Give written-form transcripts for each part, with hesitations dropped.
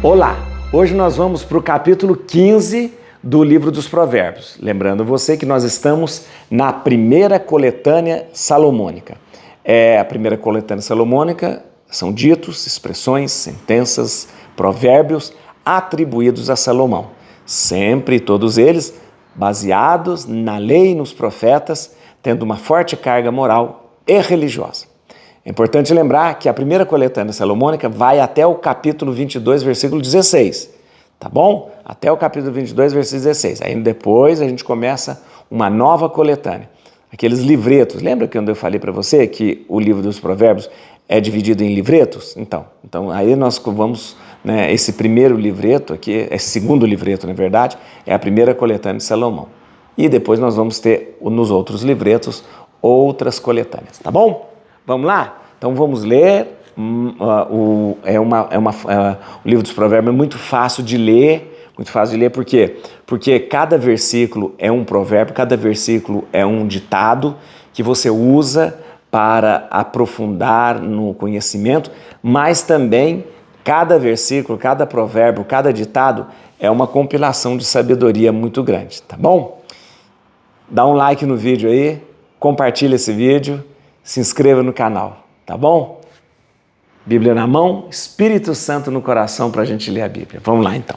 Olá! Hoje nós vamos para o capítulo 15 do livro dos Provérbios. Lembrando você que nós estamos na primeira coletânea salomônica. A primeira coletânea salomônica são ditos, expressões, sentenças, provérbios atribuídos a Salomão. Sempre todos eles baseados na lei e nos profetas, tendo uma forte carga moral e religiosa. É importante lembrar que a primeira coletânea salomônica vai até o capítulo 22, versículo 16, tá bom? Até o capítulo 22, versículo 16. Aí depois a gente começa uma nova coletânea. Aqueles livretos, lembra que quando eu falei para você que o livro dos Provérbios é dividido em livretos? Então aí nós vamos, esse primeiro livreto aqui, esse segundo livreto, na verdade, é a primeira coletânea de Salomão. E depois nós vamos ter nos outros livretos outras coletâneas, tá bom? Vamos lá? Então vamos ler. O livro dos Provérbios é muito fácil de ler. Por quê? Porque cada versículo é um provérbio, cada versículo é um ditado que você usa para aprofundar no conhecimento, mas também cada versículo, cada provérbio, cada ditado é uma compilação de sabedoria muito grande, tá bom? Dá um like no vídeo aí, compartilha esse vídeo, se inscreva no canal, tá bom? Bíblia na mão, Espírito Santo no coração para a gente ler a Bíblia. Vamos lá então.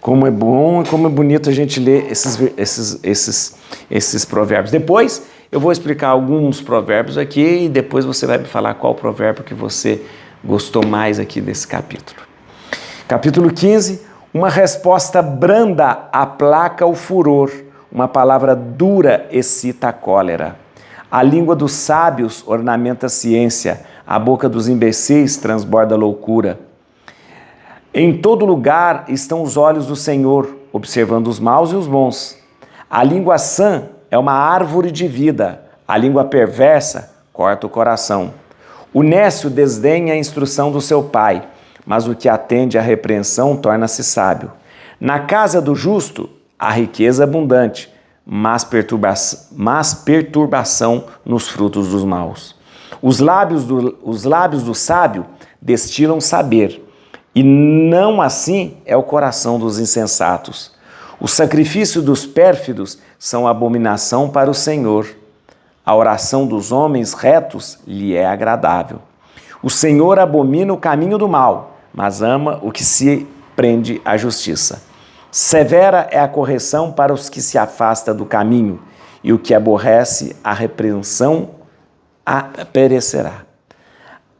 Como é bom e como é bonito a gente ler esses provérbios. Depois eu vou explicar alguns provérbios aqui e depois você vai me falar qual provérbio que você gostou mais aqui desse capítulo. Capítulo 15, uma resposta branda aplaca o furor, uma palavra dura excita a cólera. A língua dos sábios ornamenta a ciência, a boca dos imbecis transborda a loucura. Em todo lugar estão os olhos do Senhor, observando os maus e os bons. A língua sã é uma árvore de vida, a língua perversa corta o coração. O nécio desdenha a instrução do seu pai, mas o que atende à repreensão torna-se sábio. Na casa do justo há riqueza abundante, mas perturbação nos frutos dos maus. Os lábios do sábio destilam saber, e não assim é o coração dos insensatos. O sacrifício dos pérfidos são abominação para o Senhor. A oração dos homens retos lhe é agradável. O Senhor abomina o caminho do mal, mas ama o que se prende à justiça. Severa é a correção para os que se afastam do caminho, e o que aborrece a repreensão perecerá.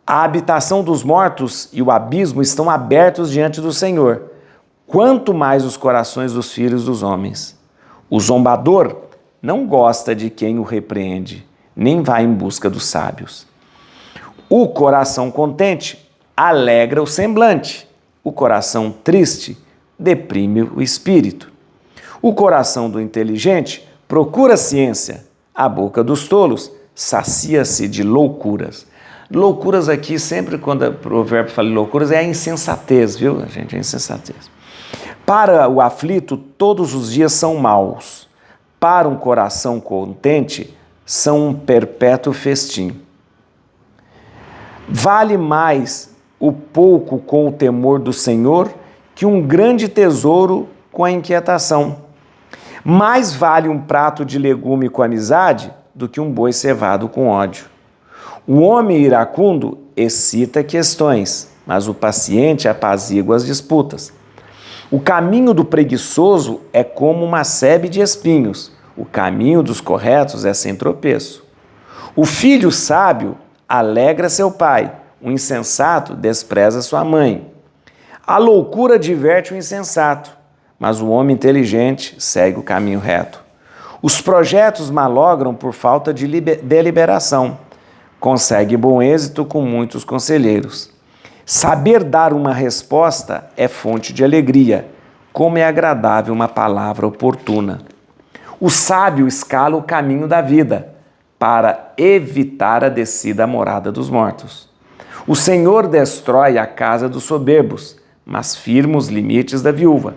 A habitação dos mortos e o abismo estão abertos diante do Senhor, quanto mais os corações dos filhos dos homens. O zombador não gosta de quem o repreende, nem vai em busca dos sábios. O coração contente alegra o semblante, o coração triste deprime o espírito. O coração do inteligente procura ciência, a boca dos tolos sacia-se de loucuras. Loucuras aqui, sempre quando o provérbio fala loucuras, é a insensatez, viu, gente? É a insensatez. Para o aflito, todos os dias são maus. Para um coração contente, são um perpétuo festim. Vale mais o pouco com o temor do Senhor que um grande tesouro com a inquietação. Mais vale um prato de legume com amizade do que um boi cevado com ódio. O homem iracundo excita questões, mas o paciente apazigua as disputas. O caminho do preguiçoso é como uma sebe de espinhos, o caminho dos corretos é sem tropeço. O filho sábio alegra seu pai, o insensato despreza sua mãe. A loucura diverte o insensato, mas o homem inteligente segue o caminho reto. Os projetos malogram por falta de deliberação. Consegue bom êxito com muitos conselheiros. Saber dar uma resposta é fonte de alegria, como é agradável uma palavra oportuna. O sábio escala o caminho da vida, para evitar a descida à morada dos mortos. O Senhor destrói a casa dos soberbos, mas firma os limites da viúva.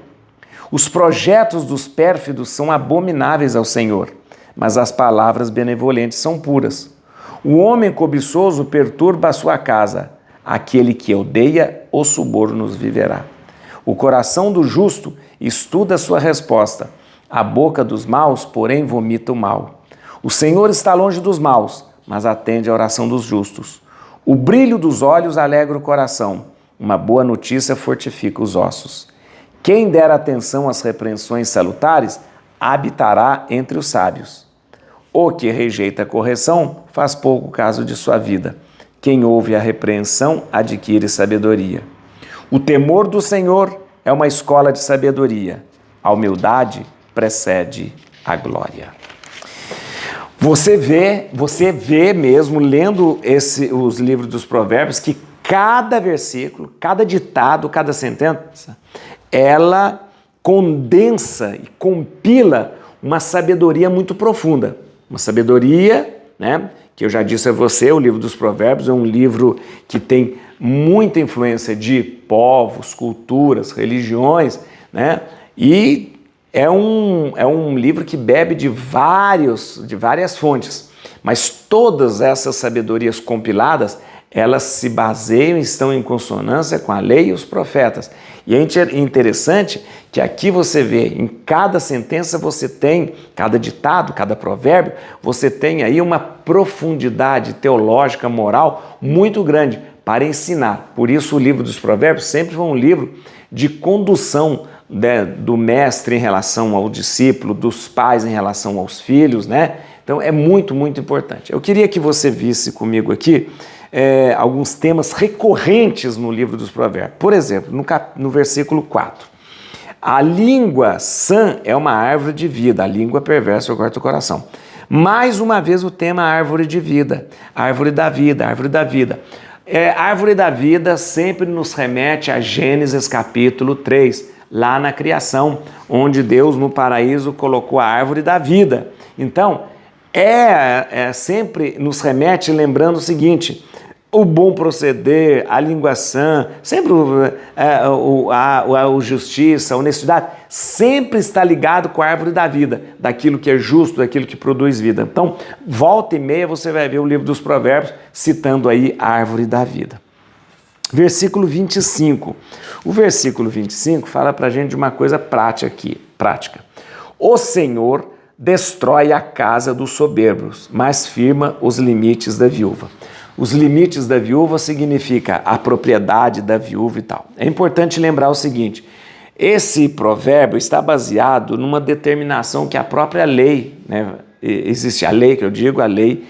Os projetos dos pérfidos são abomináveis ao Senhor, mas as palavras benevolentes são puras. O homem cobiçoso perturba a sua casa, aquele que odeia os subornos viverá. O coração do justo estuda a sua resposta. A boca dos maus, porém, vomita o mal. O Senhor está longe dos maus, mas atende à oração dos justos. O brilho dos olhos alegra o coração. Uma boa notícia fortifica os ossos. Quem der atenção às repreensões salutares, habitará entre os sábios. O que rejeita a correção faz pouco caso de sua vida. Quem ouve a repreensão adquire sabedoria. O temor do Senhor é uma escola de sabedoria. A humildade precede a glória. Você vê mesmo, lendo os livros dos provérbios, que cada versículo, cada ditado, cada sentença, ela condensa e compila uma sabedoria muito profunda. Uma sabedoria, né, que eu já disse a você, o livro dos provérbios é um livro que tem muita influência de povos, culturas, religiões, né, e é um livro que bebe de várias fontes, mas todas essas sabedorias compiladas, elas se baseiam e estão em consonância com a lei e os profetas. E é interessante que aqui você vê, em cada sentença você tem, cada ditado, cada provérbio, você tem aí uma profundidade teológica, moral muito grande para ensinar. Por isso o livro dos provérbios sempre foi um livro de condução, né, do mestre em relação ao discípulo, dos pais em relação aos filhos, né? Então é muito, muito importante. Eu queria que você visse comigo aqui alguns temas recorrentes no livro dos provérbios. Por exemplo, no versículo 4. A língua sã é uma árvore de vida, a língua perversa corta o coração. Mais uma vez o tema árvore de vida, árvore da vida, árvore da vida. Árvore da vida sempre nos remete a Gênesis capítulo 3, lá na criação, onde Deus no paraíso colocou a árvore da vida. Então, sempre nos remete lembrando o seguinte: o bom proceder, a língua sã, sempre a justiça, a honestidade, sempre está ligado com a árvore da vida, daquilo que é justo, daquilo que produz vida. Então, volta e meia você vai ver o livro dos provérbios citando aí a árvore da vida. Versículo 25. O versículo 25 fala para a gente de uma coisa prática. O Senhor destrói a casa dos soberbos, mas firma os limites da viúva. Os limites da viúva significa a propriedade da viúva e tal. É importante lembrar o seguinte: esse provérbio está baseado numa determinação que a própria lei, né, existe a lei, que eu digo, a lei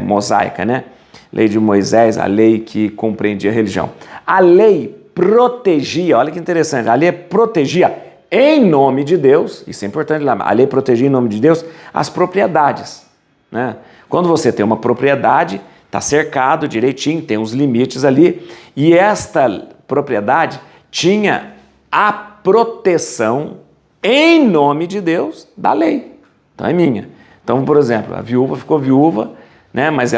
mosaica, né? Lei de Moisés, a lei que compreendia a religião. A lei protegia, olha que interessante, a lei protegia em nome de Deus, isso é importante lembrar, a lei protegia em nome de Deus as propriedades, né? Quando você tem uma propriedade, está cercado direitinho, tem os limites ali, e esta propriedade tinha a proteção em nome de Deus da lei. Então é minha. Então, por exemplo, a viúva ficou viúva, né, mas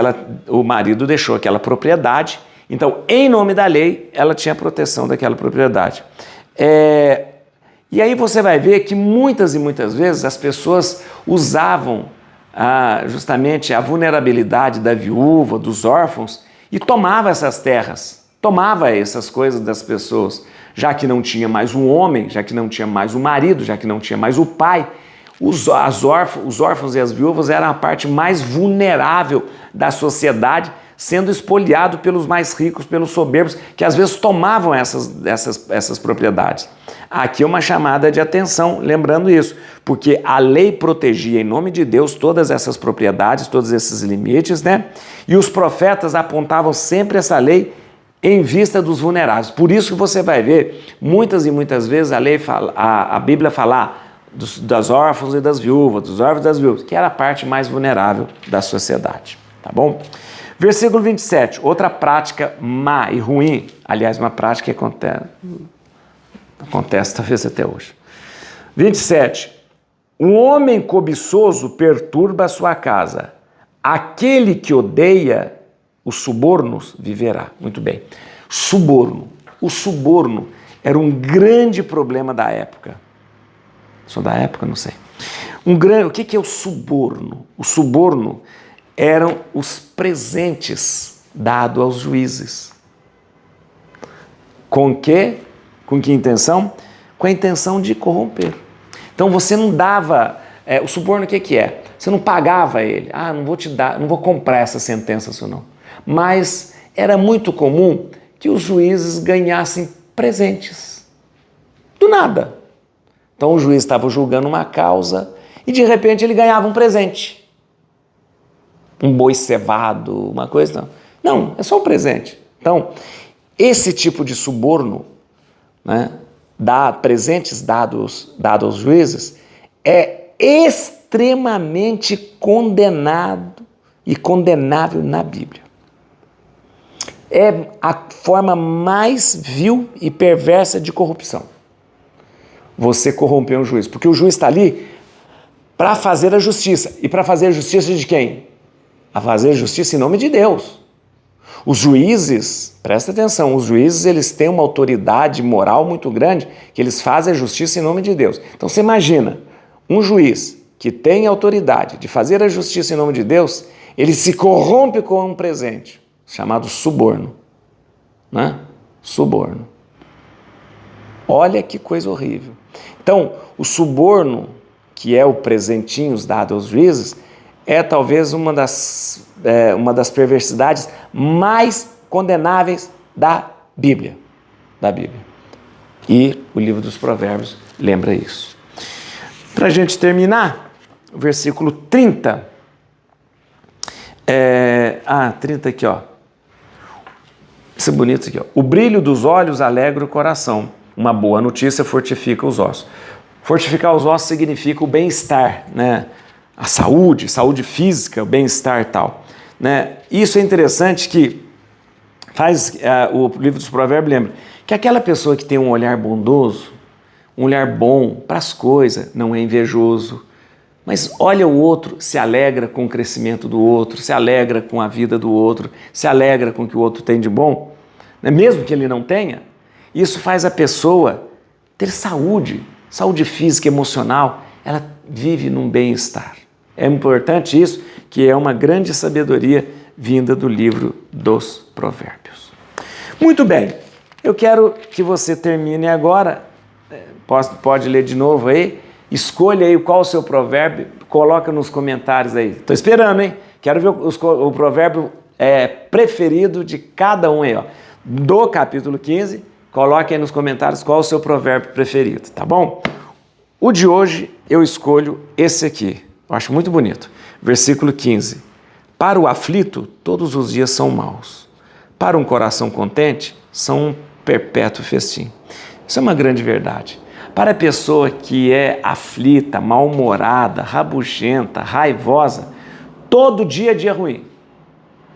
o marido deixou aquela propriedade, então em nome da lei ela tinha a proteção daquela propriedade. E aí você vai ver que muitas e muitas vezes as pessoas usavam justamente a vulnerabilidade da viúva, dos órfãos, e tomava essas terras, tomava essas coisas das pessoas, já que não tinha mais um homem, já que não tinha mais o marido, já que não tinha mais o pai. Os órfãos e as viúvas eram a parte mais vulnerável da sociedade, sendo espoliado pelos mais ricos, pelos soberbos, que às vezes tomavam essas propriedades. Aqui é uma chamada de atenção, lembrando isso, porque a lei protegia em nome de Deus todas essas propriedades, todos esses limites, né? E os profetas apontavam sempre essa lei em vista dos vulneráveis. Por isso que você vai ver, muitas e muitas vezes a Bíblia falar das órfãos e das viúvas, dos órfãos e das viúvas, que era a parte mais vulnerável da sociedade, tá bom? Versículo 27, outra prática má e ruim, aliás, uma prática que acontece talvez até hoje. 27, um homem cobiçoso perturba a sua casa, aquele que odeia os subornos viverá. Muito bem, suborno. O suborno era um grande problema da época. Só da época, não sei. O que é o suborno? O suborno eram os presentes dados aos juízes. Com que? Com que intenção? Com a intenção de corromper. Então você não dava, o suborno o que é? Você não pagava ele. Não vou te dar, não vou comprar essa sentença sua não. Mas era muito comum que os juízes ganhassem presentes. Do nada. Então o juiz estava julgando uma causa e de repente ele ganhava um presente. Um boi cevado, uma coisa. Não, é só um presente. Então, esse tipo de suborno, né, presentes dados aos juízes, é extremamente condenado e condenável na Bíblia. É a forma mais vil e perversa de corrupção. Você corromper um juiz, porque o juiz está ali para fazer a justiça. E para fazer a justiça de quem? A fazer justiça em nome de Deus. Os juízes, presta atenção, os juízes eles têm uma autoridade moral muito grande, que eles fazem a justiça em nome de Deus. Então você imagina, um juiz que tem autoridade de fazer a justiça em nome de Deus, ele se corrompe com um presente, chamado suborno. Né? Suborno. Olha que coisa horrível. Então, o suborno, que é o presentinhos dado aos juízes, é talvez uma das perversidades mais condenáveis da Bíblia. E o livro dos Provérbios lembra isso. Para a gente terminar, o versículo 30. 30 aqui, ó. Isso é bonito aqui, ó. O brilho dos olhos alegra o coração. Uma boa notícia fortifica os ossos. Fortificar os ossos significa o bem-estar, né? A saúde física, o bem-estar e tal. Né? Isso é interessante que o livro dos Provérbios lembra que aquela pessoa que tem um olhar bondoso, um olhar bom para as coisas, não é invejoso, mas olha o outro, se alegra com o crescimento do outro, se alegra com a vida do outro, se alegra com o que o outro tem de bom, né? Mesmo que ele não tenha, isso faz a pessoa ter saúde física, emocional, ela vive num bem-estar. É importante isso, que é uma grande sabedoria vinda do livro dos Provérbios. Muito bem, eu quero que você termine agora, pode ler de novo aí, escolha aí qual o seu provérbio, coloca nos comentários aí. Estou esperando, hein? Quero ver o provérbio preferido de cada um aí, ó. Do capítulo 15, coloque aí nos comentários qual o seu provérbio preferido, tá bom? O de hoje eu escolho esse aqui. Eu acho muito bonito. Versículo 15. Para o aflito, todos os dias são maus. Para um coração contente, são um perpétuo festim. Isso é uma grande verdade. Para a pessoa que é aflita, mal-humorada, rabugenta, raivosa, todo dia é dia ruim.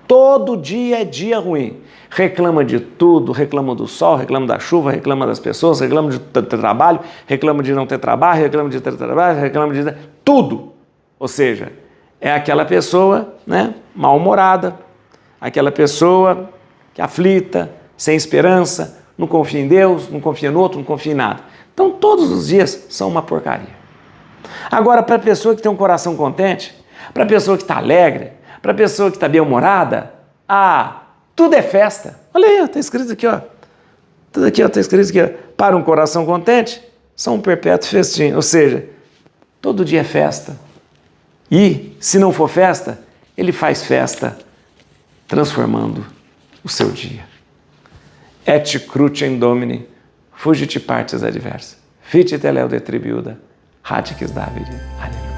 Todo dia é dia ruim. Reclama de tudo, reclama do sol, reclama da chuva, reclama das pessoas, reclama de ter trabalho, reclama de não ter trabalho, reclama de ter trabalho, reclama de tudo. Ou seja, é aquela pessoa, né, mal-humorada, aquela pessoa que é aflita, sem esperança, não confia em Deus, não confia no outro, não confia em nada. Então todos os dias são uma porcaria. Agora, para a pessoa que tem um coração contente, para a pessoa que está alegre, para a pessoa que está bem-humorada, tudo é festa. Olha aí, está escrito aqui, ó. Tudo aqui, ó, está escrito aqui, ó. Para um coração contente, são um perpétuo festim. Ou seja, todo dia é festa. E, se não for festa, ele faz festa transformando o seu dia. Et crucem Domini, fugit partes adversa, fit teleo detribuda, radix Davide. Aleluia.